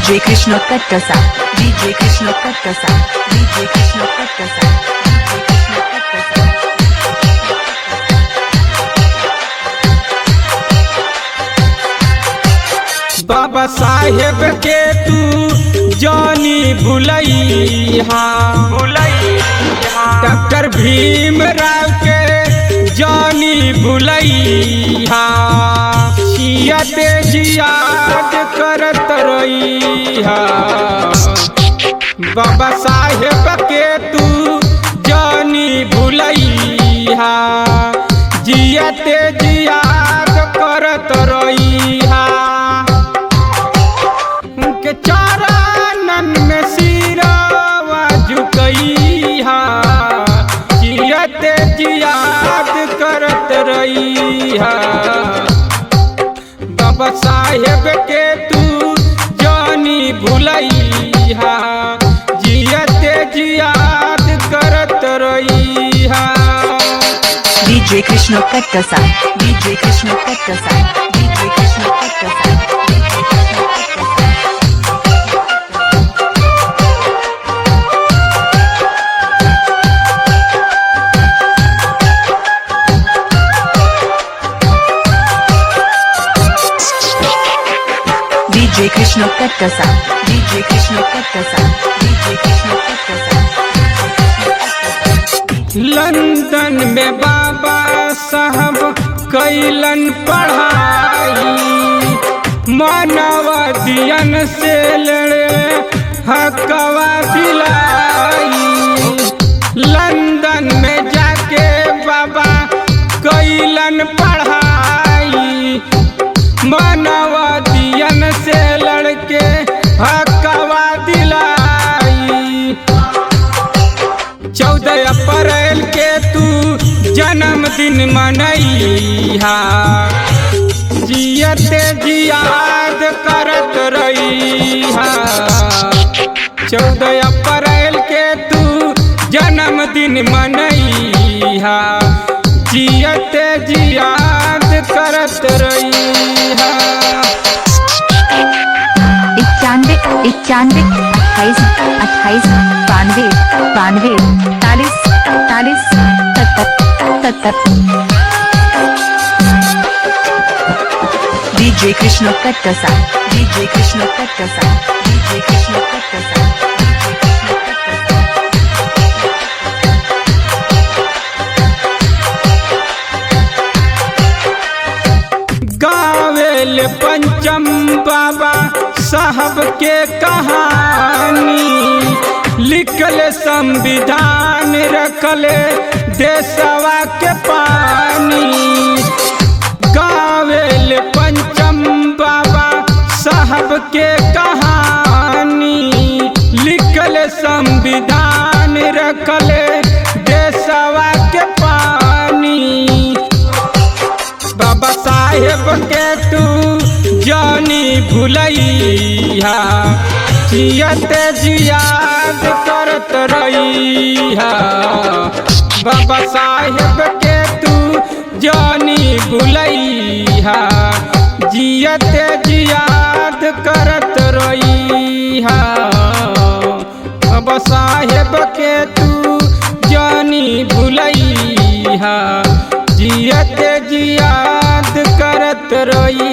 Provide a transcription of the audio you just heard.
DJ Krishna Katkasa, DJ Krishna Katkasa, DJ Krishna Katkasa, DJ Krishna Katkasa. Baba Saheb के तू जानी Bhulaiyaa doctor Bhimrao के जानी भुलैया सियते जियाद करत रहिया। बाबा साहेब के तू जानी भुलैया जियते जियाद करत रहिया। उनके चरणन में सिरवा झुकैया जियते जियाद करत रहिया। बाबा साहेब के तू जानी भुलैया जियते जियाद करत रहिया। DJ Krishna Katkasa, DJ Krishna Katkasa, DJ Krishna Katkasa, DJ Krishna Katkasa. DJ Krishna Katkasa, DJ Krishna Katkasa, DJ Krishna Katkasa. London में बाबा साहब कैलन पढ़ाई मानवदियन से लड़े हकवा दिलाई। लंदन में जाके बाबा कैलन पढ़ाई मानवदियन से लड़के हकवा दिलाई। 14 अप्रैल के तू जन्मदिन मनैया जियते जियाद करत रहिया। 14 अप्रैल के तू जन्मदिन मनैया जियते जियाद करत रहिया। 91 91 28 28 92 92 40 40 70 DJ Krishna Katkasa, DJ Krishna Katkasa, DJ Krishna Katkasa, DJ Krishna Katkasa. गावेल पंचम बाबा साहब के कहानी लिखल संविधान रखल देशवा के पानी। गावेल पंचम बाबा साहब के कहानी लिखल संविधान रखल देशवा के पानी। बाबा साहेब के तू जानी भुलैया जियते जियाद करत रहिया। बाबा साहेब के तू जानी भुलैया जियते जियाद करत रहिया। बाबा साहेब के तू जानी भुलैया जियते जियाद करत रहिया।